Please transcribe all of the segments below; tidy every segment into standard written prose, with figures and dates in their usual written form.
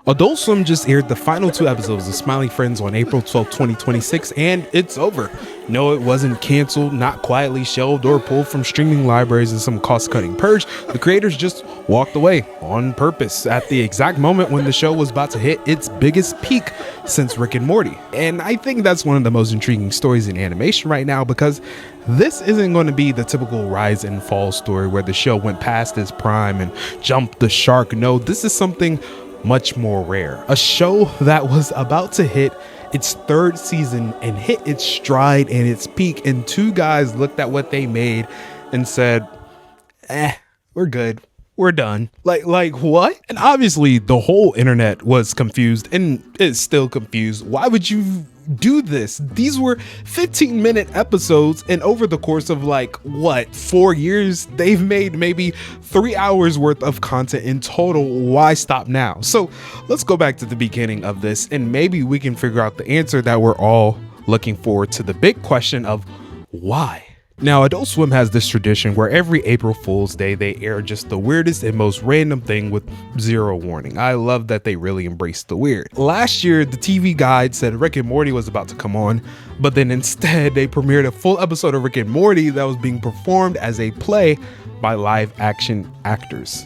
Adult Swim just aired the final 2 episodes of Smiley Friends on April 12, 2026, and it's over. No, it wasn't canceled, not quietly shelved or pulled from streaming libraries in some cost-cutting purge. The creators just walked away on purpose at the exact moment when the show was about to hit its biggest peak since Rick and Morty. And I think that's one of the most intriguing stories in animation right now, because this isn't going to be the typical rise and fall story where the show went past its prime and jumped the shark. No, this is something much more rare. A show that was about to hit its 3rd season and hit its stride and its peak, and 2 guys looked at what they made and said, we're good. We're done. Like what? And obviously the whole internet was confused and is still confused. Why would you do this? These were 15-minute episodes, and over the course of 4 years, they've made maybe 3 hours worth of content in total. Why stop now? So let's go back to the beginning of this, and maybe we can figure out the answer that we're all looking forward to, the big question of why. Now, Adult Swim has this tradition where every April Fool's Day, they air just the weirdest and most random thing with 0 warning. I love that they really embrace the weird. Last year, the TV Guide said Rick and Morty was about to come on, but then instead they premiered a full episode of Rick and Morty that was being performed as a play by live action actors.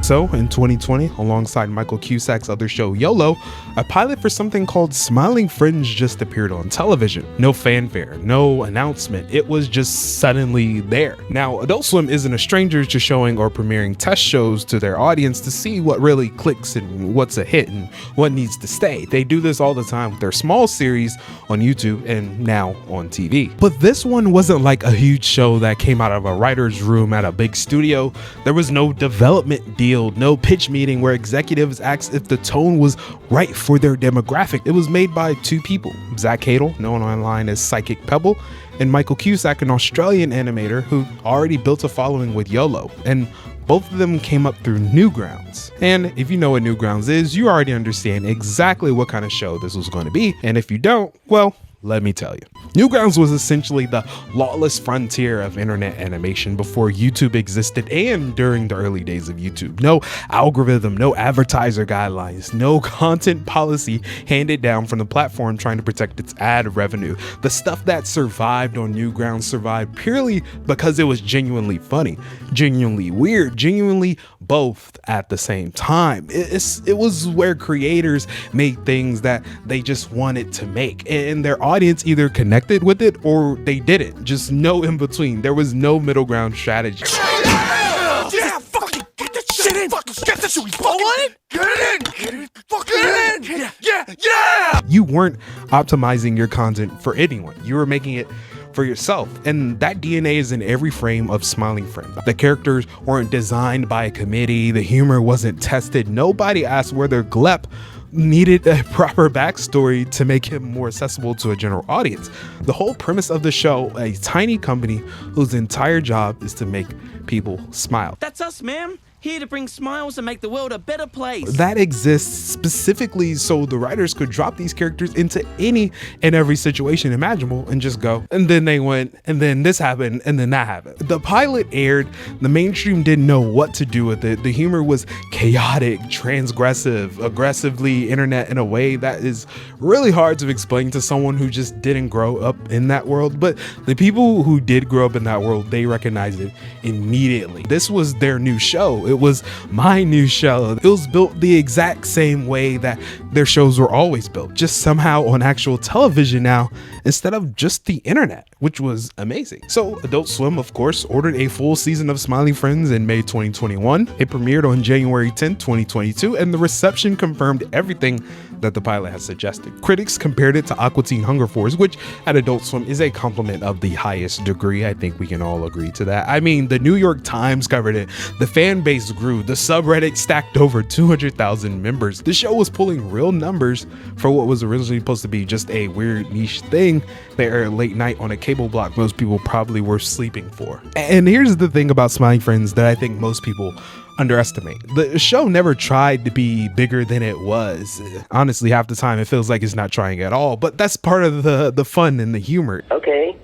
So in 2020, alongside Michael Cusack's other show YOLO, a pilot for something called Smiley Friends just appeared on television. No fanfare, no announcement, it was just suddenly there. Now, Adult Swim isn't a stranger to showing or premiering test shows to their audience to see what really clicks and what's a hit and what needs to stay. They do this all the time with their small series on YouTube and now on TV. But this one wasn't like a huge show that came out of a writer's room at a big studio. There was no development deal, no pitch meeting where executives asked if the tone was right for their demographic. It was made by 2 people, Zach Hadel, known online as Psychic Pebble, and Michael Cusack, an Australian animator who already built a following with YOLO, and both of them came up through Newgrounds. And if you know what Newgrounds is, you already understand exactly what kind of show this was going to be, and if you don't, well, let me tell you. Newgrounds was essentially the lawless frontier of internet animation before YouTube existed and during the early days of YouTube. No algorithm, no advertiser guidelines, no content policy handed down from the platform trying to protect its ad revenue. The stuff that survived on Newgrounds survived purely because it was genuinely funny, genuinely weird, genuinely both at the same time. It was where creators made things that they just wanted to make, and their audience either connected with it or they didn't. Just no in between. There was no middle ground strategy. Yeah, fucking get that shit in. Fucking get that shit. We fucking get it in. Get it. Fucking get it in. Yeah. You weren't optimizing your content for anyone. You were making it for yourself, and that DNA is in every frame of Smiley Friends. The characters weren't designed by a committee. The humor wasn't tested. Nobody asked whether Glep needed a proper backstory to make him more accessible to a general audience. The whole premise of the show, a tiny company whose entire job is to make people smile. That's us, ma'am. Here to bring smiles and make the world a better place. That exists specifically so the writers could drop these characters into any and every situation imaginable and just go. And then they went, and then this happened, and then that happened. The pilot aired, the mainstream didn't know what to do with it. The humor was chaotic, transgressive, aggressively internet in a way that is really hard to explain to someone who just didn't grow up in that world. But the people who did grow up in that world, they recognized it immediately. This was their new show. It was my new show. It was built the exact same way that their shows were always built, just somehow on actual television now instead of just the internet, which was amazing. So Adult Swim, of course, ordered a full season of Smiley Friends in May 2021. It premiered on January 10, 2022, and the reception confirmed everything that the pilot has suggested. Critics compared it to Aqua Teen Hunger Force, which at Adult Swim is a compliment of the highest degree. I think we can all agree to that. I mean, the New York Times covered it, the fan base grew, the subreddit stacked over 200,000 members. The show was pulling real numbers for what was originally supposed to be just a weird niche thing they aired late night on a cable block most people probably were sleeping for. And here's the thing about Smiley Friends that I think most people underestimate. The show never tried to be bigger than it was. Honestly, half the time it feels like it's not trying at all, but that's part of the fun and the humor. Okay,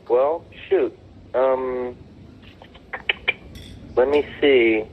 well, shoot. Let me see.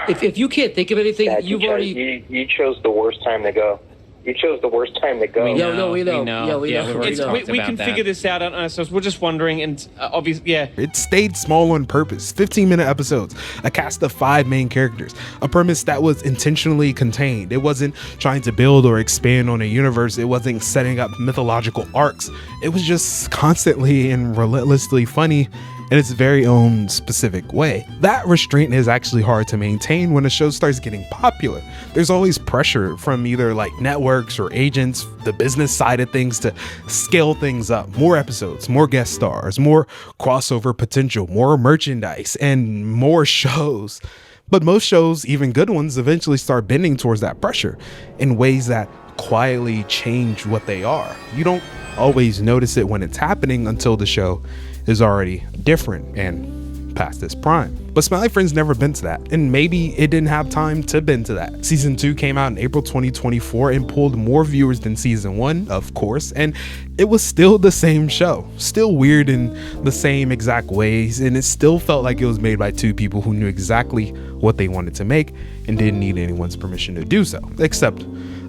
If you can't think of anything, Dad, you've already... You chose the worst time to go. You chose the worst time to go. We know. We know. Yeah, we know. We can figure this out on ourselves. We're just wondering, and obviously, yeah. It stayed small on purpose. 15-minute episodes, a cast of 5 main characters, a premise that was intentionally contained. It wasn't trying to build or expand on a universe. It wasn't setting up mythological arcs. It was just constantly and relentlessly funny in its very own specific way. That restraint is actually hard to maintain when a show starts getting popular. There's always pressure from either like networks or agents, the business side of things, to scale things up. More episodes, more guest stars, more crossover potential, more merchandise, and more shows. But most shows, even good ones, eventually start bending towards that pressure in ways that quietly change what they are. You don't always notice it when it's happening until the show is already different and past its prime. But Smiley Friends never been to that, and maybe it didn't have time to bend to that. Season 2 came out in April 2024 and pulled more viewers than season 1, of course, and it was still the same show, still weird in the same exact ways, and it still felt like it was made by 2 people who knew exactly what they wanted to make and didn't need anyone's permission to do so, except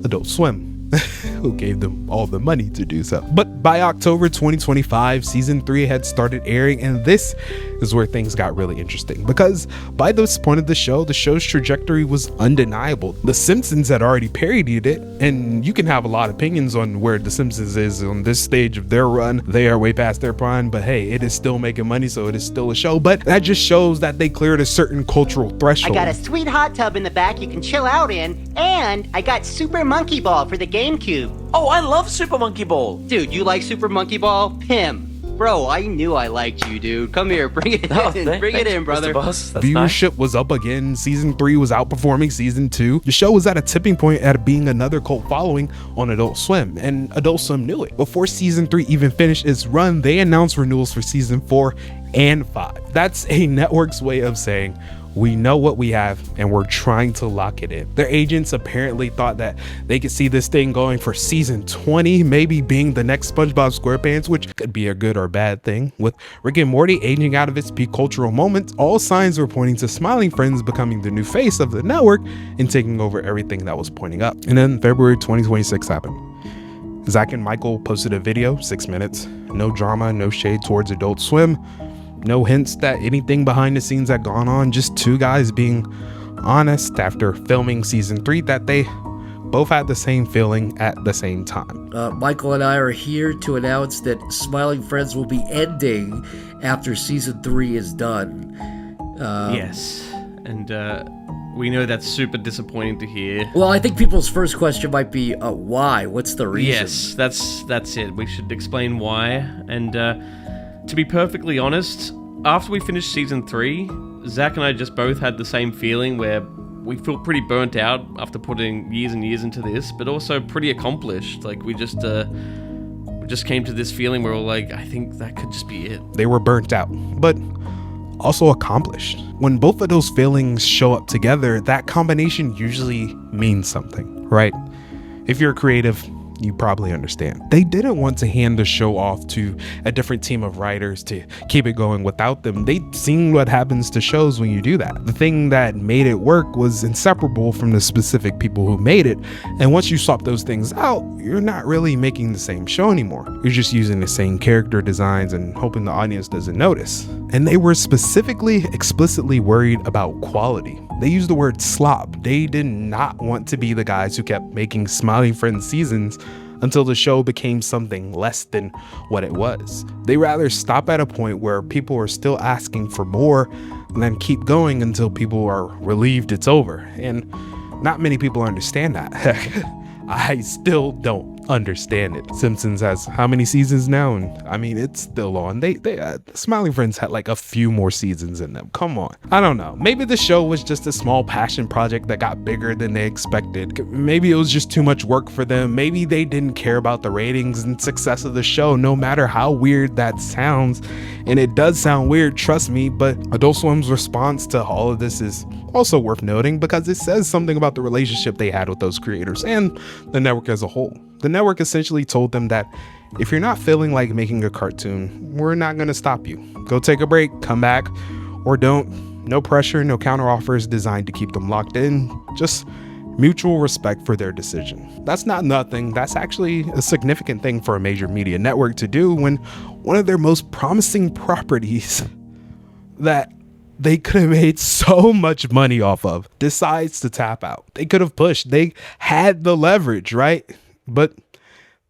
Adult Swim, who gave them all the money to do so. But by October 2025, season 3 had started airing, and this is where things got really interesting, because by this point of the show's trajectory was undeniable. The Simpsons had already parodied it, and you can have a lot of opinions on where the Simpsons is on this stage of their run. They are way past their prime, but hey, it is still making money, so it is still a show. But that just shows that they cleared a certain cultural threshold. I got a sweet hot tub in the back you can chill out in, and I got Super Monkey Ball for the GameCube. Oh, I love Super Monkey Ball. Dude, you like Super Monkey Ball? Pim. Bro, I knew I liked you, dude. Come here, bring it in. Bring it in, brother. Viewership was up again. Season 3 was outperforming season 2. The show was at a tipping point at being another cult following on Adult Swim, and Adult Swim knew it. Before season 3 even finished its run, they announced renewals for season 4 and 5. That's a network's way of saying, we know what we have and we're trying to lock it in. Their agents apparently thought that they could see this thing going for season 20, maybe being the next SpongeBob SquarePants, which could be a good or bad thing. With Rick and Morty aging out of its peak cultural moment, all signs were pointing to Smiley Friends becoming the new face of the network and taking over everything that was pointing up. And then February 2026 happened. Zach and Michael posted a video, 6 minutes, no drama, no shade towards Adult Swim. No hints that anything behind the scenes had gone on, just 2 guys being honest after filming season 3 that they both had the same feeling at the same time. Michael and I are here to announce that Smiling Friends will be ending after season 3 is done. Yes, and we know that's super disappointing to hear. Well, I think people's first question might be, why? What's the reason? Yes, that's it. We should explain why. And to be perfectly honest, after we finished season 3, Zach and I just both had the same feeling where we feel pretty burnt out after putting years and years into this, but also pretty accomplished. Like we just came to this feeling where we're like, I think that could just be it. They were burnt out, but also accomplished. When both of those feelings show up together, that combination usually means something, right? If you're creative, you probably understand. They didn't want to hand the show off to a different team of writers to keep it going without them. They'd seen what happens to shows when you do that. The thing that made it work was inseparable from the specific people who made it. And once you swap those things out, you're not really making the same show anymore. You're just using the same character designs and hoping the audience doesn't notice. And they were explicitly worried about quality. They used the word slop. They did not want to be the guys who kept making Smiley Friends seasons until the show became something less than what it was. They rather stop at a point where people are still asking for more and then keep going until people are relieved it's over. And not many people understand that. I still don't. understand it. Simpsons has how many seasons now? And I mean, it's still on. They Smiley Friends had like a few more seasons in them. Come on. I don't know. Maybe the show was just a small passion project that got bigger than they expected. Maybe it was just too much work for them. Maybe they didn't care about the ratings and success of the show, no matter how weird that sounds. And it does sound weird, trust me, but Adult Swim's response to all of this is also worth noting because it says something about the relationship they had with those creators and the network as a whole. The network essentially told them that if you're not feeling like making a cartoon, we're not going to stop you. Go take a break, come back, or don't. No pressure, no counteroffers designed to keep them locked in. Just mutual respect for their decision. That's not nothing. That's actually a significant thing for a major media network to do when one of their most promising properties that they could have made so much money off of decides to tap out. They could have pushed. They had the leverage, right? But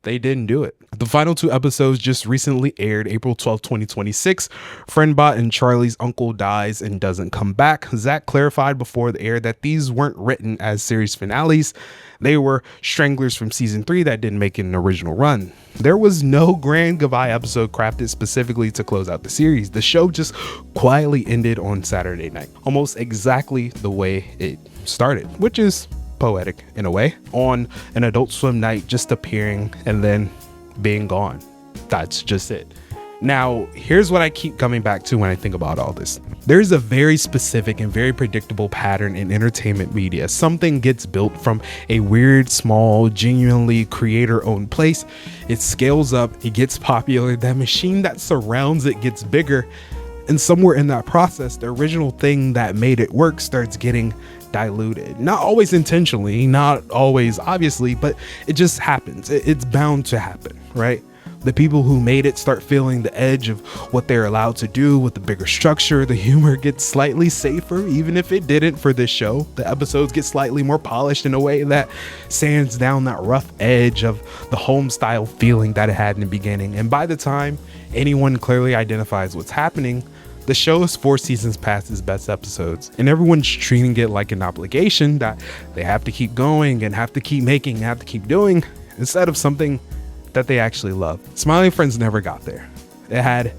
they didn't do it. The final 2 episodes just recently aired April 12, 2026. Friendbot and Charlie's uncle dies and doesn't come back. Zach clarified before the air that these weren't written as series finales. They were stranglers from season 3 that didn't make an original run. There was no grand goodbye episode crafted specifically to close out the series. The show just quietly ended on Saturday night, almost exactly the way it started, which is poetic in a way, on an Adult Swim night, just appearing and then being gone. That's just it. Now, here's what I keep coming back to when I think about all this. There's a very specific and very predictable pattern in entertainment media. Something gets built from a weird, small, genuinely creator-owned place. It scales up, it gets popular, that machine that surrounds it gets bigger, and somewhere in that process, the original thing that made it work starts getting diluted. Not always intentionally, not always obviously, but it just happens. It's bound to happen, right? The people who made it start feeling the edge of what they're allowed to do with the bigger structure. The humor gets slightly safer, even if it didn't for this show. The episodes get slightly more polished in a way that sands down that rough edge of the home style feeling that it had in the beginning. And by the time anyone clearly identifies what's happening, the show is 4 seasons past its best episodes, and everyone's treating it like an obligation that they have to keep going and have to keep making, have to keep doing, instead of something that they actually love. Smiley Friends never got there. It had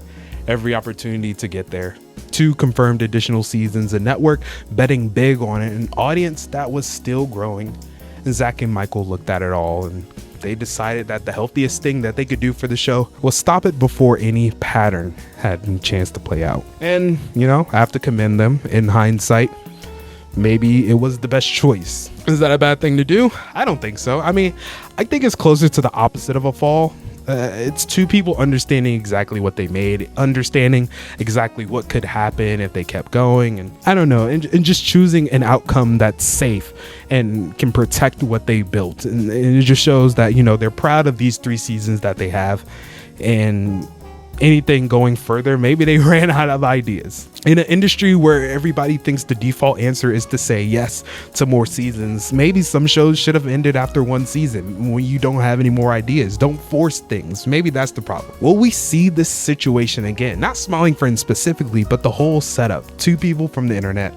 every opportunity to get there. 2 confirmed additional seasons, a network betting big on it, an audience that was still growing. And Zach and Michael looked at it all and they decided that the healthiest thing that they could do for the show was stop it before any pattern had a chance to play out. And, you know, I have to commend them. In hindsight, maybe it was the best choice. Is that a bad thing to do? I don't think so. I mean, I think it's closer to the opposite of a fall. It's 2 people understanding exactly what they made, understanding exactly what could happen if they kept going, and I don't know, and just choosing an outcome that's safe and can protect what they built. And it just shows that, you know, they're proud of these 3 seasons that they have, and anything going further, maybe they ran out of ideas. In an industry where everybody thinks the default answer is to say yes to more seasons, maybe some shows should have ended after 1 season when you don't have any more ideas. Don't force things. Maybe that's the problem. Will we see this situation again? Not Smiling Friends specifically, but the whole setup. 2 people from the internet,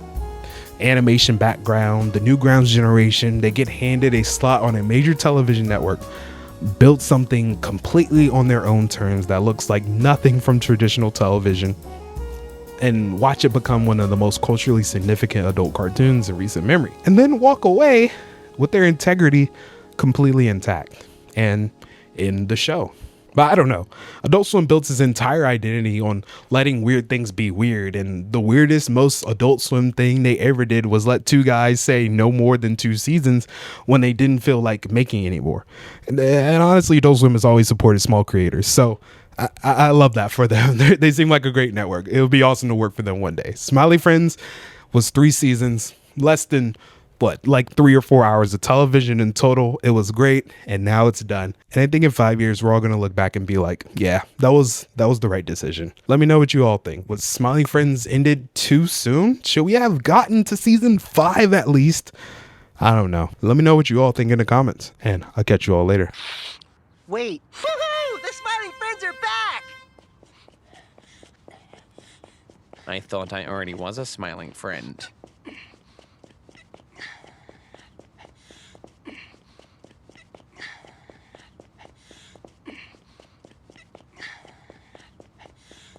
animation background, the Newgrounds generation, they get handed a slot on a major television network, built something completely on their own terms that looks like nothing from traditional television, and watch it become one of the most culturally significant adult cartoons in recent memory, and then walk away with their integrity completely intact and in the show. But I don't know. Adult Swim built its entire identity on letting weird things be weird, and the weirdest, most Adult Swim thing they ever did was let 2 guys say no more than 2 seasons when they didn't feel like making anymore. And honestly, Adult Swim has always supported small creators, so I love that for them. They seem like a great network. It would be awesome to work for them one day. Smiley Friends was 3 seasons, less than like 3 or 4 hours of television in total. It was great, and now it's done. And I think in 5 years we're all gonna look back and be like, yeah, that was the right decision. Let me know what you all think. Was Smiley Friends ended too soon? Should we have gotten to season 5 at least? I don't know. Let me know what you all think in the comments, and I'll catch you all later. Wait. Woohoo! The Smiling Friends are back! I thought I already was a smiling friend.